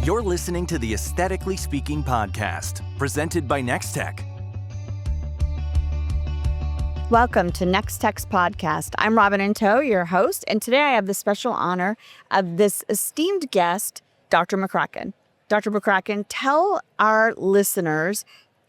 You're listening to the Aesthetically Speaking podcast, presented by Nextech. Welcome to Nextech's podcast. I'm Robin Anto, your host, and today I have the special honor of this esteemed guest, Dr. McCracken. Dr. McCracken, tell our listeners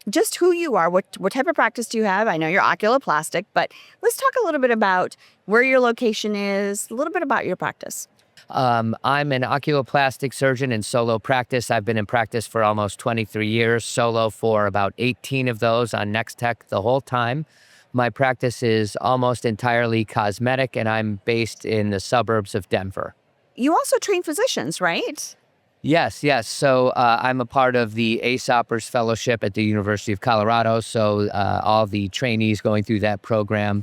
just who you are, what type of practice do you have? I know you're Oculoplastic, but let's talk a little bit about where your location is, a little bit about your practice. I'm an oculoplastic surgeon in solo practice. I've been in practice for almost 23 years, solo for about 18 of those on Nextech the whole time. My practice is almost entirely cosmetic, and I'm based in the suburbs of Denver. You also train physicians, right? Yes. So I'm a part of the ASOPers Fellowship at the University of Colorado. So all the trainees going through that program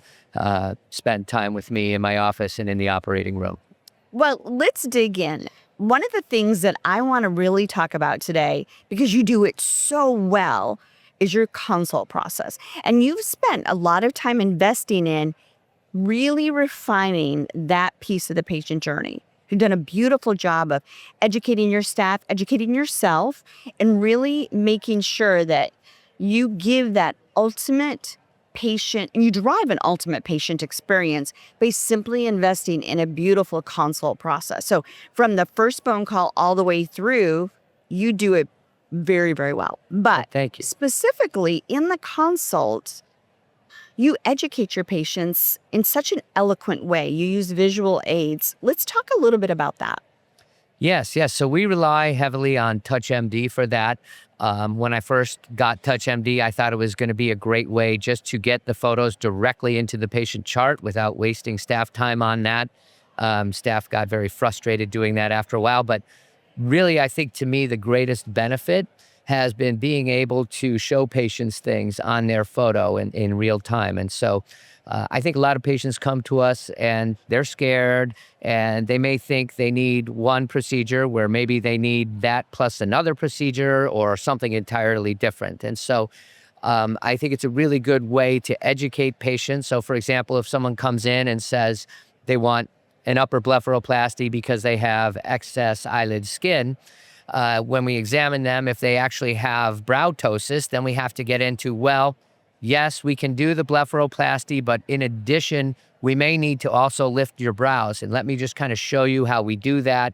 spend time with me in my office and in the operating room. Well, let's dig in. One of the things that I want to really talk about today, because you do it so well, is your consult process. And you've spent a lot of time investing in really refining that piece of the patient journey. You've done a beautiful job of educating your staff, educating yourself, and really making sure that you give that ultimate patient, and you drive an ultimate patient experience by simply investing in a beautiful consult process. So from the first phone call all the way through, you do it very, very well. But thank you. Specifically in the consult, you educate your patients in such an eloquent way. You use visual aids. Let's talk a little bit about that. Yes. So we rely heavily on TouchMD for that. When I first got TouchMD, I thought it was going to be a great way just to get the photos directly into the patient chart without wasting staff time on that. Staff got very frustrated doing that after a while. But really, I think to me, the greatest benefit has been being able to show patients things on their photo in real time. And so I think a lot of patients come to us and they're scared, and they may think they need one procedure where maybe they need that plus another procedure or something entirely different. And so I think it's a really good way to educate patients. So for example, if someone comes in and says they want an upper blepharoplasty because they have excess eyelid skin, when we examine them, if they actually have brow ptosis, then we have to get into, well, yes, we can do the blepharoplasty, but in addition, we may need to also lift your brows. And let me just kind of show you how we do that.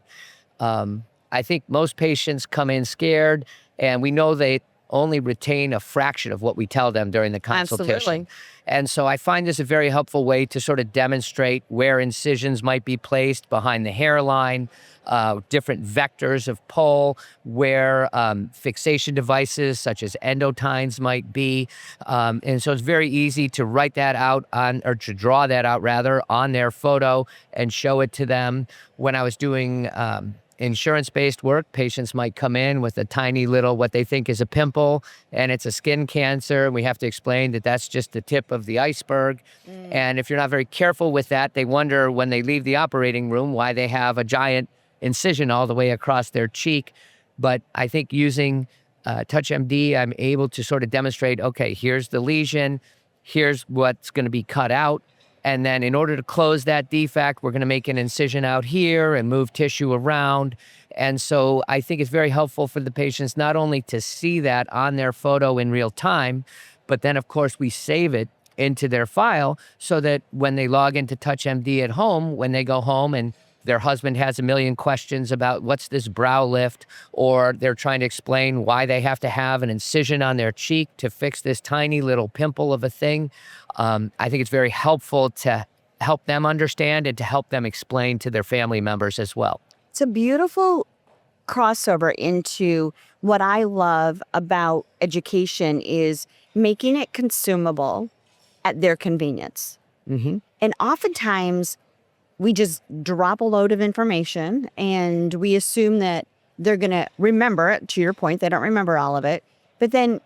I think most patients come in scared, and we know they only retain a fraction of what we tell them during the consultation. Absolutely. And so I find this a very helpful way to sort of demonstrate where incisions might be placed behind the hairline, different vectors of pull, where fixation devices such as endotines might be. And so it's very easy to write that out or to draw that out rather on their photo and show it to them. When I was doing insurance-based work, patients might come in with a tiny little, what they think is a pimple, and it's a skin cancer. And we have to explain that that's just the tip of the iceberg. And if you're not very careful with that, they wonder when they leave the operating room why they have a giant incision all the way across their cheek. But I think using TouchMD, I'm able to sort of demonstrate, okay, here's the lesion, here's what's going to be cut out. And then in order to close that defect, we're going to make an incision out here and move tissue around. And so I think it's very helpful for the patients not only to see that on their photo in real time, but then, of course, we save it into their file so that when they log into TouchMD at home, when they go home and their husband has a million questions about what's this brow lift, or they're trying to explain why they have to have an incision on their cheek to fix this tiny little pimple of a thing. I think it's very helpful to help them understand and to help them explain to their family members as well. It's a beautiful crossover into what I love about education is making it consumable at their convenience. Mm-hmm. And oftentimes we just drop a load of information and we assume that they're going to remember it. To your point, they don't remember all of it. But then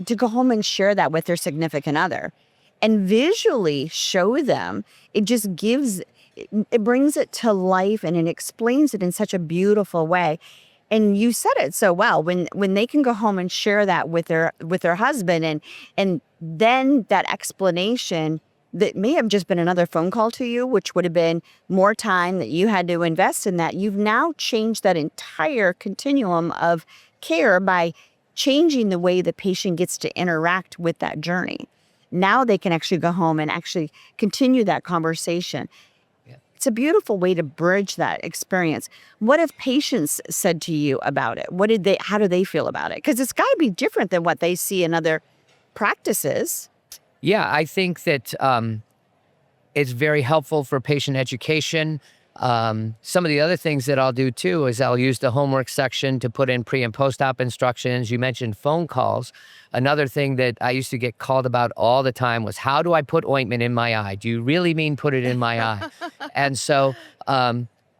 to go home and share that with their significant other and visually show them, it just gives, it brings it to life and it explains it in such a beautiful way. And you said it so well, when they can go home and share that with their husband, and then that explanation that may have just been another phone call to you, which would have been more time that you had to invest in that. You've now changed that entire continuum of care by changing the way the patient gets to interact with that journey. Now they can actually go home and actually continue that conversation. Yeah. It's a beautiful way to bridge that experience. What have patients said to you about it? How do they feel about it? Because it's got to be different than what they see in other practices. Yeah, I think that it's very helpful for patient education. Some of the other things that I'll do too is I'll use the homework section to put in pre and post-op instructions. You mentioned phone calls. Another thing that I used to get called about all the time was, how do I put ointment in my eye? Do you really mean put it in my eye? And so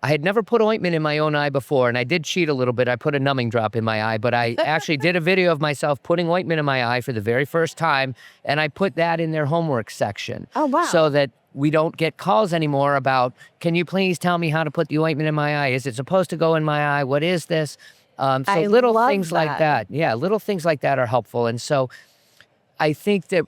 I had never put ointment in my own eye before, and I did cheat a little bit. I put a numbing drop in my eye, but I actually did a video of myself putting ointment in my eye for the very first time, and I put that in their homework section. Oh, wow. So that we don't get calls anymore about, can you please tell me how to put the ointment in my eye? Is it supposed to go in my eye? What is this? So I little love things like that. Yeah, little things like that are helpful. And so I think that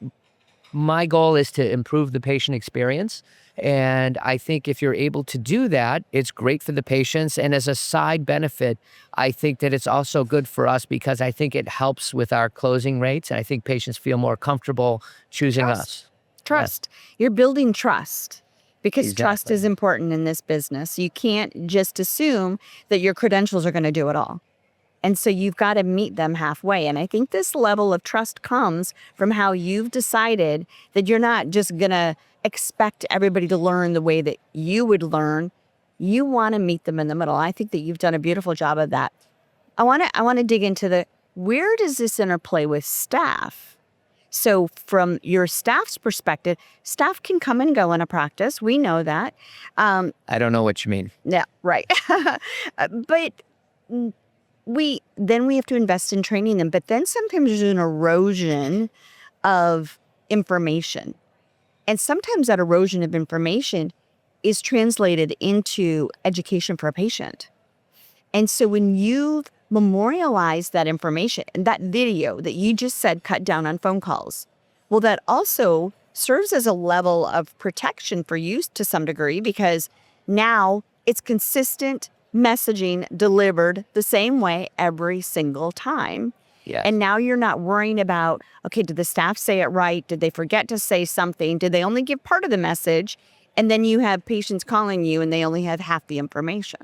my goal is to improve the patient experience. And I think if you're able to do that, it's great for the patients. And as a side benefit, I think that it's also good for us because I think it helps with our closing rates. And I think patients feel more comfortable choosing us. Trust. You're building trust because trust Exactly. is important in this business. You can't just assume that your credentials are going to do it all. And so you've got to meet them halfway. And I think this level of trust comes from how you've decided that you're not just going to expect everybody to learn the way that you would learn. You want to meet them in the middle. I think that you've done a beautiful job of that. I want to dig into where does this interplay with staff? So from your staff's perspective, staff can come and go in a practice. We know that. I don't know what you mean. Yeah, right. But we have to invest in training them. But then sometimes there's an erosion of information. And sometimes that erosion of information is translated into education for a patient. And so when you've memorialized that information and that video that you just said cut down on phone calls, well, that also serves as a level of protection for you to some degree because now it's consistent messaging delivered the same way every single time. Yes. And now you're not worrying about, okay, did the staff say it right? Did they forget to say something? Did they only give part of the message? And then you have patients calling you and they only have half the information.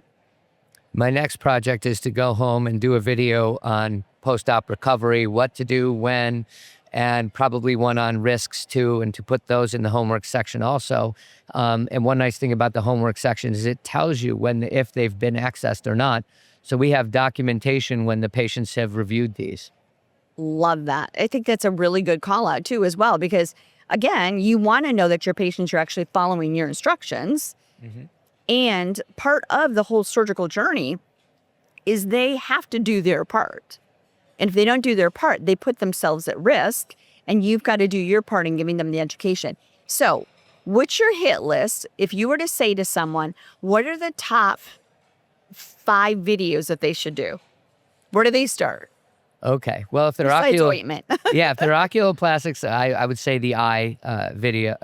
My next project is to go home and do a video on post-op recovery, what to do when, and probably one on risks too, and to put those in the homework section also. And one nice thing about the homework section is it tells you if they've been accessed or not. So we have documentation when the patients have reviewed these. Love that. I think that's a really good call out too as well, because again, you want to know that your patients are actually following your instructions. Mm-hmm. And part of the whole surgical journey is they have to do their part. And if they don't do their part, they put themselves at risk, and you've got to do your part in giving them the education. So what's your hit list? If you were to say to someone, what are the top 5 videos that they should do? Where do they start? Okay. Well, if they're Besides ointment. if they're oculoplastics, I would say the eye video,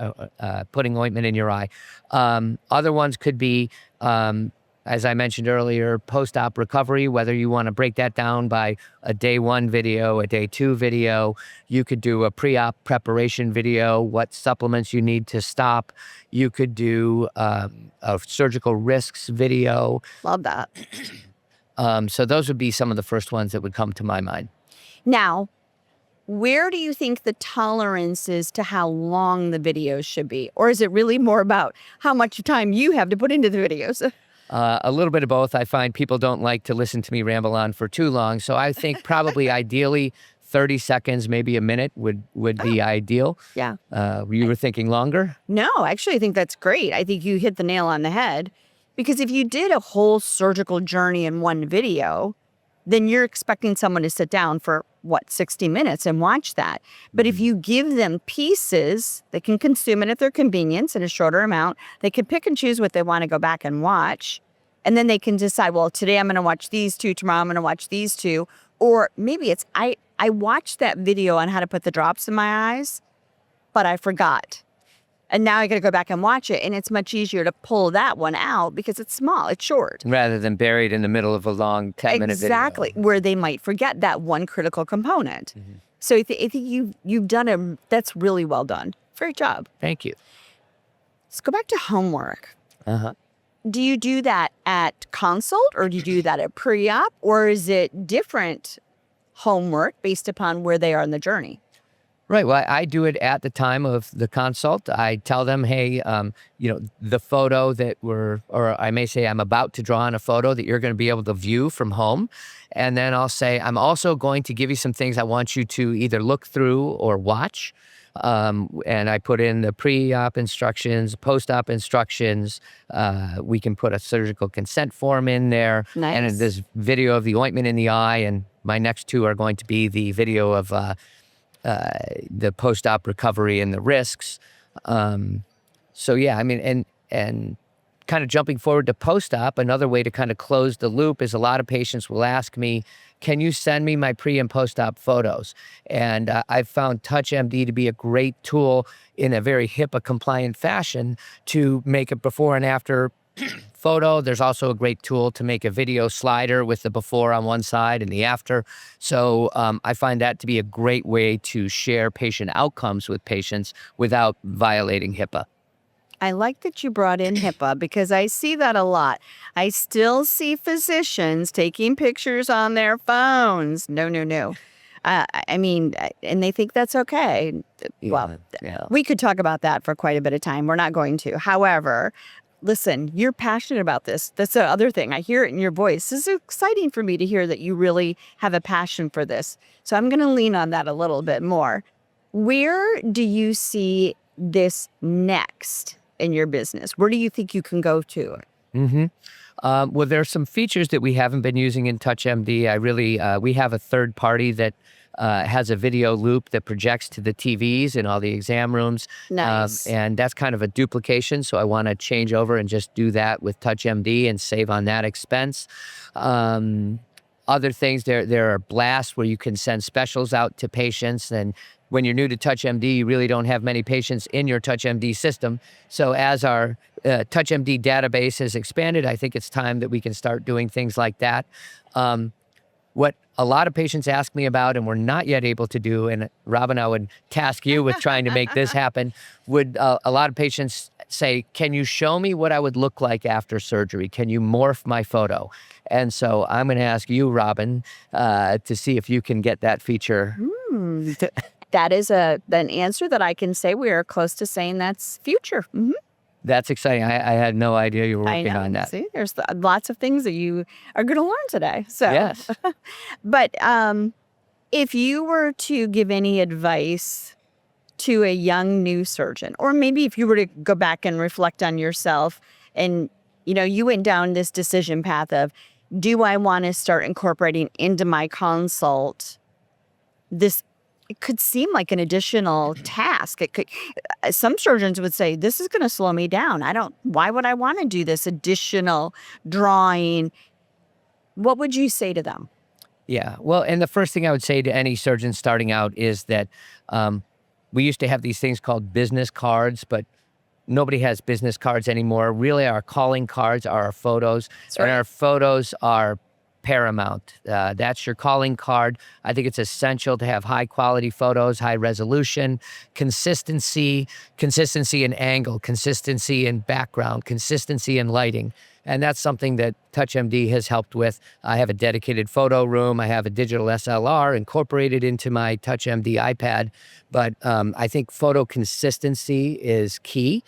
putting ointment in your eye. Other ones could be, as I mentioned earlier, post-op recovery, whether you want to break that down by a day 1 video, a day 2 video. You could do a pre-op preparation video, what supplements you need to stop. You could do a surgical risks video. Love that. So those would be some of the first ones that would come to my mind. Now, where do you think the tolerance is to how long the videos should be? Or is it really more about how much time you have to put into the videos? A little bit of both. I find people don't like to listen to me ramble on for too long. So I think probably ideally 30 seconds, maybe a minute would be ideal. Yeah. You were thinking longer? No, actually, I think that's great. I think you hit the nail on the head. Because if you did a whole surgical journey in one video, then you're expecting someone to sit down for, 60 minutes and watch that. But if you give them pieces, they can consume it at their convenience in a shorter amount. They can pick and choose what they want to go back and watch. And then they can decide, well, today I'm going to watch these 2, tomorrow I'm going to watch these 2. Or maybe it's, I watched that video on how to put the drops in my eyes, but I forgot. And now I got to go back and watch it. And it's much easier to pull that one out because it's small, it's short. Rather than buried in the middle of a long 10-minute video. Exactly, where they might forget that one critical component. So I think you've done that's really well done. Great job. Thank you. Let's go back to homework. Uh-huh. Do you do that at consult or do you do that at pre-op, or is it different homework based upon where they are in the journey? Right. Well, I do it at the time of the consult. I tell them, hey, the photo that or I may say I'm about to draw on a photo that you're going to be able to view from home. And then I'll say, I'm also going to give you some things I want you to either look through or watch. And I put in the pre-op instructions, post-op instructions. We can put a surgical consent form in there. Nice. And there's video of the ointment in the eye. And my next two are going to be the video of the post-op recovery and the risks. So yeah, I mean, and kind of jumping forward to post-op, another way to kind of close the loop is a lot of patients will ask me, can you send me my pre and post-op photos? And I've found TouchMD to be a great tool in a very HIPAA-compliant fashion to make a before and after photo. There's also a great tool to make a video slider with the before on one side and the after. So I find that to be a great way to share patient outcomes with patients without violating HIPAA. I like that you brought in HIPAA because I see that a lot. I still see physicians taking pictures on their phones. No. I mean, and they think that's okay. Well, we could talk about that for quite a bit of time. We're not going to. However, listen, you're passionate about this. That's the other thing. I hear it in your voice. This is exciting for me to hear that you really have a passion for this. So I'm going to lean on that a little bit more. Where do you see this next in your business? Where do you think you can go to? Well, there are some features that we haven't been using in TouchMD. We have a third party that has a video loop that projects to the TVs in all the exam rooms. Nice. And that's kind of a duplication. So I want to change over and just do that with TouchMD and save on that expense. Other things, there are blasts where you can send specials out to patients. And when you're new to TouchMD, you really don't have many patients in your TouchMD system. So as our TouchMD database has expanded, I think it's time that we can start doing things like that. What a lot of patients ask me about and we're not yet able to do, and Robin, I would task you with trying to make this happen, a lot of patients say, can you show me what I would look like after surgery? Can you morph my photo? And so I'm going to ask you, Robin, to see if you can get that feature. That is an answer that I can say we are close to saying that's future. That's exciting. I had no idea you were working on that. See, there's lots of things that you are going to learn today. So, yes. But if you were to give any advice to a young new surgeon, or maybe if you were to go back and reflect on yourself and, you went down this decision path of, do I want to start incorporating into my consult this? It could seem like an additional task. It could. Some surgeons would say, this is going to slow me down. Why would I want to do this additional drawing? What would you say to them? Yeah. Well, and the first thing I would say to any surgeon starting out is that we used to have these things called business cards, but nobody has business cards anymore. Really, our calling cards are our photos. That's right. And our photos are paramount. That's your calling card. I think it's essential to have high quality photos, high resolution, consistency in angle, consistency in background, consistency in lighting. And that's something that TouchMD has helped with. I have a dedicated photo room. I have a digital SLR incorporated into my TouchMD iPad. But I think photo consistency is key.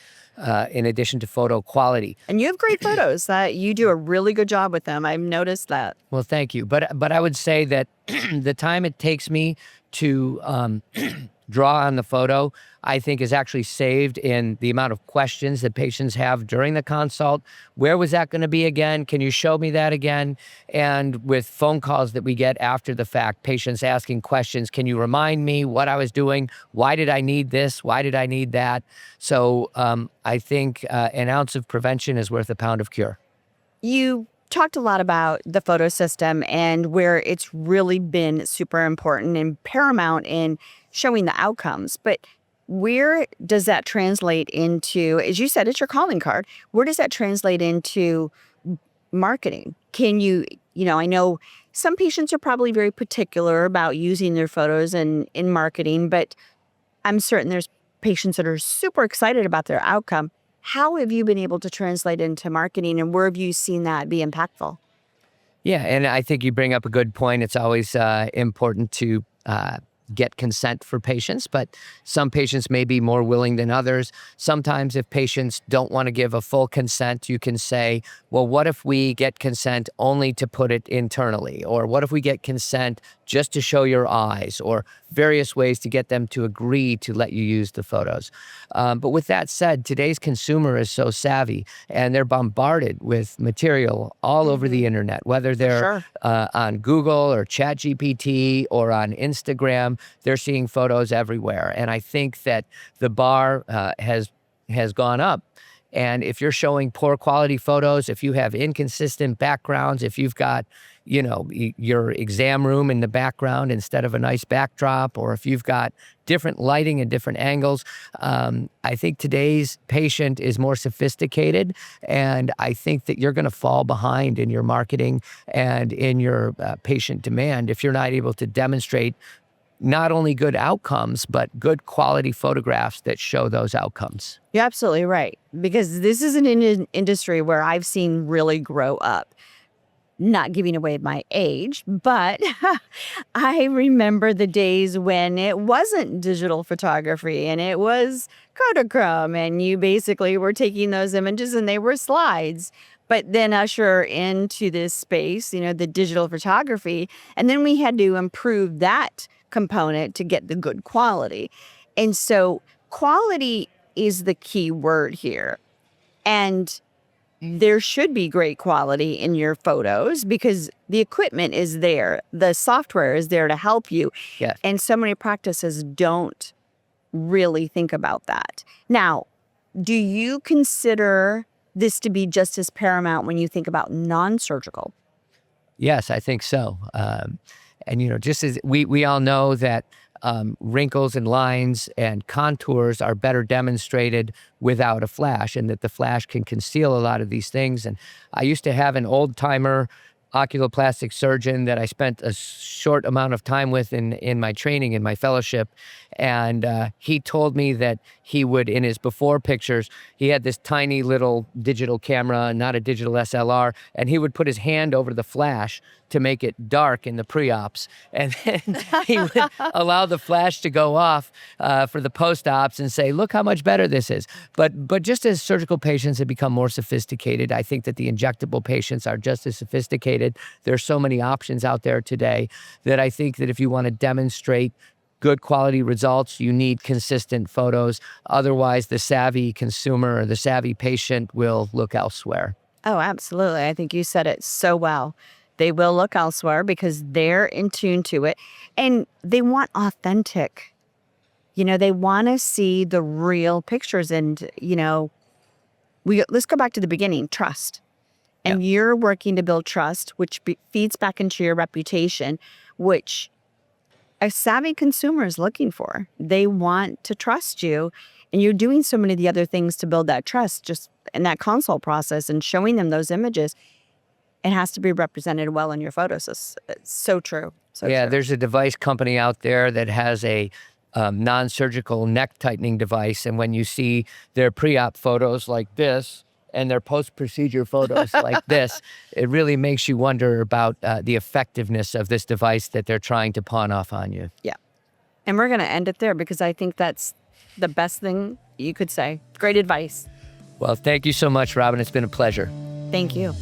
In addition to photo quality. And you have great photos. You do a really good job with them. I've noticed that. Well, thank you. But I would say that the time it takes me to draw on the photo, I think is actually saved in the amount of questions that patients have during the consult. Where was that going to be again? Can you show me that again? And with phone calls that we get after the fact, patients asking questions, can you remind me what I was doing? Why did I need this? Why did I need that? So I think an ounce of prevention is worth a pound of cure. You talked a lot about the photo system and where it's really been super important and paramount in showing the outcomes. But Where does that translate into, as you said, it's your calling card. Where does that translate into marketing? Can you, I know some patients are probably very particular about using their photos in marketing, but I'm certain there's patients that are super excited about their outcome. How have you been able to translate into marketing, and where have you seen that be impactful? Yeah, and I think you bring up a good point. It's always important to get consent for patients, but some patients may be more willing than others. Sometimes if patients don't want to give a full consent, you can say, well, what if we get consent only to put it internally? Or what if we get consent just to show your eyes? Or various ways to get them to agree to let you use the photos. But with that said, today's consumer is so savvy, and they're bombarded with material all over the internet, whether they're on Google or ChatGPT or on Instagram. They're seeing photos everywhere. And I think that the bar has gone up. And if you're showing poor quality photos, if you have inconsistent backgrounds, if you've got, your exam room in the background instead of a nice backdrop, or if you've got different lighting and different angles, I think today's patient is more sophisticated. And I think that you're going to fall behind in your marketing and in your patient demand if you're not able to demonstrate not only good outcomes, but good quality photographs that show those outcomes. You're absolutely right, because this is an industry where I've seen really grow up. Not giving away my age, but I remember the days when it wasn't digital photography and it was Kodachrome, and you basically were taking those images and they were slides. But then usher into this space, the digital photography, and then we had to improve that component to get the good quality. And so quality is the key word here. And there should be great quality in your photos because the equipment is there. The software is there to help you. Yes. And so many practices don't really think about that. Now, do you consider this to be just as paramount when you think about non-surgical? Yes, I think so. And, just as we all know that wrinkles and lines and contours are better demonstrated without a flash, and that the flash can conceal a lot of these things. And I used to have an old-timer oculoplastic surgeon that I spent a short amount of time with in my training, in my fellowship. And he told me that he would, in his before pictures, he had this tiny little digital camera, not a digital SLR, and he would put his hand over the flash to make it dark in the pre-ops. And then he would allow the flash to go off for the post-ops and say, look how much better this is. But just as surgical patients have become more sophisticated, I think that the injectable patients are just as sophisticated. There's so many options out there today that I think that if you want to demonstrate good quality results, you need consistent photos. Otherwise, the savvy consumer or the savvy patient will look elsewhere. Oh, absolutely. I think you said it so well. They will look elsewhere because they're in tune to it, and they want authentic. They want to see the real pictures. And, let's go back to the beginning, trust. And you're working to build trust, which feeds back into your reputation, which a savvy consumer is looking for. They want to trust you, and you're doing so many of the other things to build that trust just in that consult process and showing them those images. It has to be represented well in your photos. It's so true. True. There's a device company out there that has a non-surgical neck tightening device. And when you see their pre-op photos like this and their post-procedure photos like this, it really makes you wonder about the effectiveness of this device that they're trying to pawn off on you. Yeah. And we're going to end it there because I think that's the best thing you could say. Great advice. Well, thank you so much, Robin. It's been a pleasure. Thank you.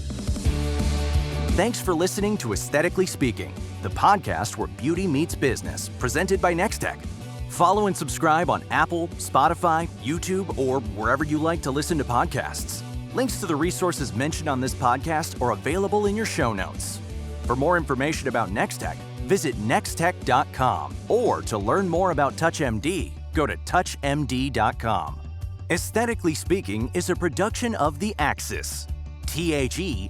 Thanks for listening to Aesthetically Speaking, the podcast where beauty meets business, presented by Nextech. Follow and subscribe on Apple, Spotify, YouTube, or wherever you like to listen to podcasts. Links to the resources mentioned on this podcast are available in your show notes. For more information about Nextech, visit nextech.com, or to learn more about TouchMD, go to touchmd.com. Aesthetically Speaking is a production of The Axis. THEAXIS.io.